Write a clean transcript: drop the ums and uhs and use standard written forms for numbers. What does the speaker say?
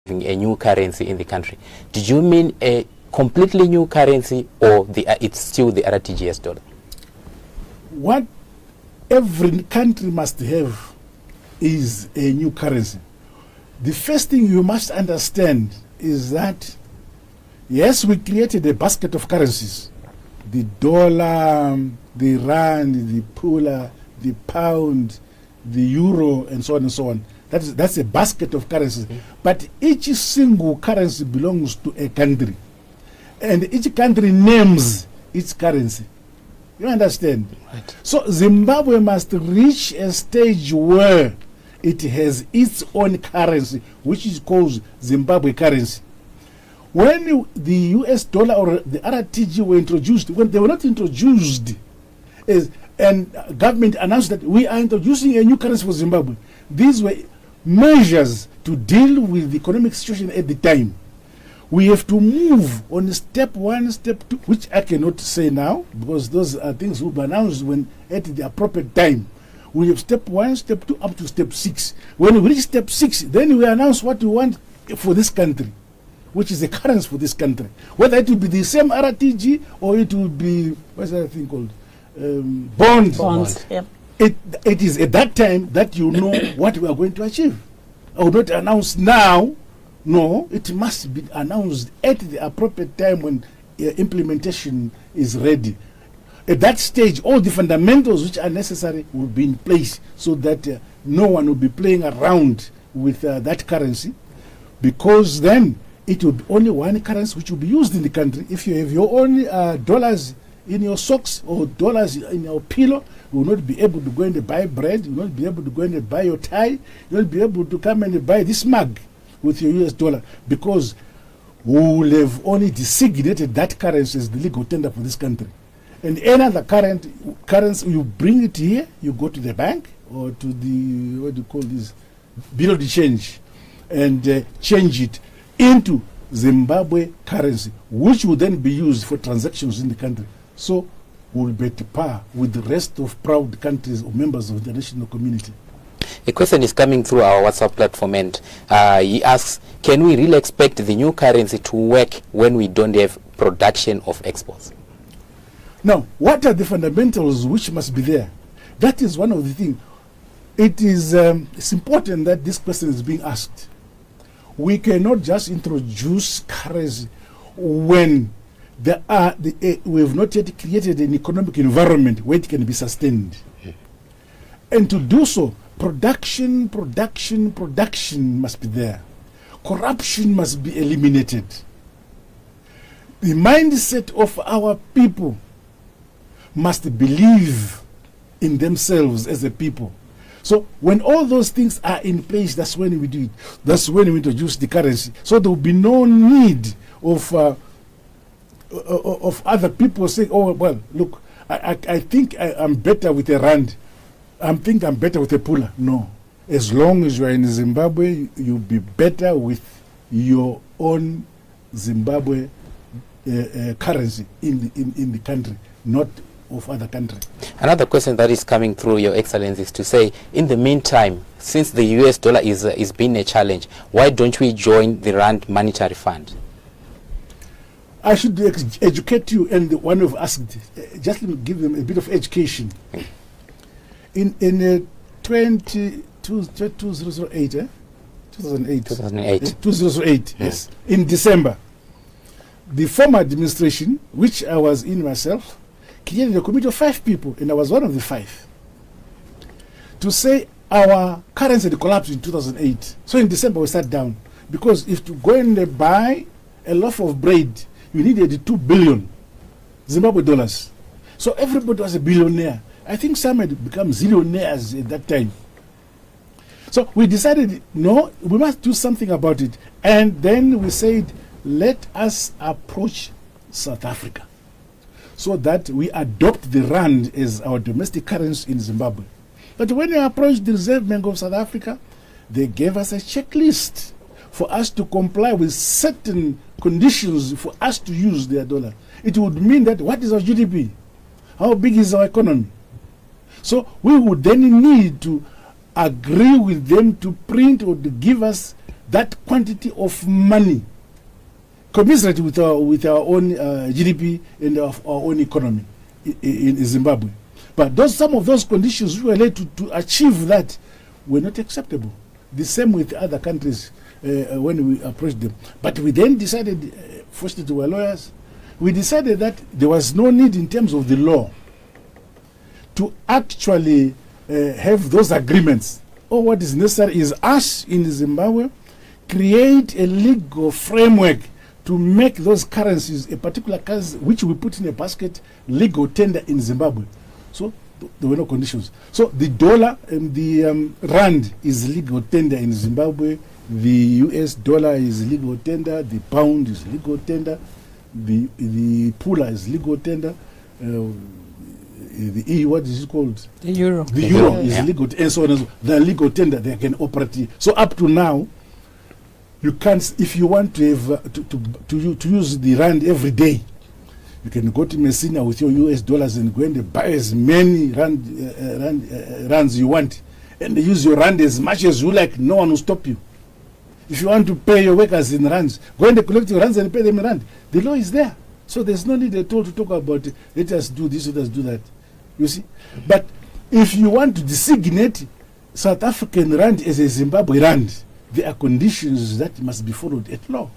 a new currency in the country. Did you mean a completely new currency, or it's still the RTGS dollar? What every country must have is a new currency. The first thing you must understand is that, yes, we created a basket of currencies. The dollar, the rand, the pula, the pound, the euro, and so on and so on. That's a basket of currencies. Mm-hmm. But each single currency belongs to a country. And each country names its currency. You understand? Right. So Zimbabwe must reach a stage where it has its own currency, which is called Zimbabwe currency. When the US dollar or the RTG were introduced, when they were not introduced, and government announced that we are introducing a new currency for Zimbabwe, these were measures to deal with the economic situation at the time. We have to move on step one, step two, which I cannot say now, because those are things will be announced when at the appropriate time. We have step one, step two, up to step 6. When we reach step 6, then we announce what we want for this country, which is the currency for this country. Whether it will be the same RTG or it will be, what's that thing called? Bonds. Yep. It is at that time that you know what we are going to achieve. I will not announce now. No, it must be announced at the appropriate time when implementation is ready. At that stage, all the fundamentals which are necessary will be in place so that no one will be playing around with that currency, because then it will be only one currency which will be used in the country. If you have your own dollars in your socks or dollars in your pillow, you will not be able to go and buy bread, you will not be able to go and buy your tie, you will not be able to come and buy this mug with your US dollar, because we will have only designated that currency as the legal tender for this country. And any other currency, you bring it here, you go to the bank or to the, what do you call this, bill of the change, and change it into Zimbabwe currency, which will then be used for transactions in the country. So we'll be at par with the rest of proud countries or members of the international community. A question is coming through our WhatsApp platform, and he asks, can we really expect the new currency to work when we don't have production of exports? Now, what are the fundamentals which must be there? That is one of the things. It is it's important that this question is being asked. We cannot just introduce currency when we have not yet created an economic environment where it can be sustained. And to do so, production must be there. Corruption must be eliminated. The mindset of our people must believe in themselves as a people. So when all those things are in place, that's when we do it. That's when we introduce the currency. So there will be no need of other people saying, oh, well, look, I think I'm better with a rand. I think I'm better with a pula. No. As long as you are in Zimbabwe, you'll be better with your own Zimbabwe currency in the country, not of other country. Another question that is coming through, Your Excellency, is to say, in the meantime, since the US dollar is being a challenge, why don't we join the Rand Monetary Fund? I should educate you, and the one who asked, just let me give them a bit of education. In 2008, 2008, yes, in December, the former administration, which I was in myself, created a committee of 5 people, and I was one of the 5, to say our currency had collapsed in 2008. So in December we sat down, because if to go and buy a loaf of bread, you needed 2 billion Zimbabwe dollars. So everybody was a billionaire. I think some had become zillionaires at that time. So we decided, no, we must do something about it. And then we said, let us approach South Africa so that we adopt the rand as our domestic currency in Zimbabwe. But when we approached the Reserve Bank of South Africa, they gave us a checklist for us to comply with certain conditions for us to use their dollar. It would mean that what is our GDP? How big is our economy? So we would then need to agree with them to print or to give us that quantity of money commensurate with our own GDP and our own economy in Zimbabwe. But some of those conditions we were led to achieve that were not acceptable. The same with other countries when we approached them. But we then decided, fortunately we were lawyers, we decided that there was no need in terms of the law to actually have those agreements. Or what is necessary is us in Zimbabwe create a legal framework to make those currencies, a particular currency which we put in a basket, legal tender in Zimbabwe. So there were no conditions. So the dollar and the rand is legal tender in Zimbabwe. The US dollar is legal tender. The pound is legal tender. The pula is legal tender. The E, what is it called? The euro. The euro is legal, and so on. And so. The legal tender, they can operate. So up to now, you can't. If you want to have to use the rand every day, you can go to Messina with your US dollars and go and buy as many rands you want, and use your rand as much as you like. No one will stop you. If you want to pay your workers in rands, go and collect your rands and pay them in rand. The law is there, so there's no need at all to talk about let us do this, let us do that. You see, but if you want to designate South African rand as a Zimbabwe rand, there are conditions that must be followed at law.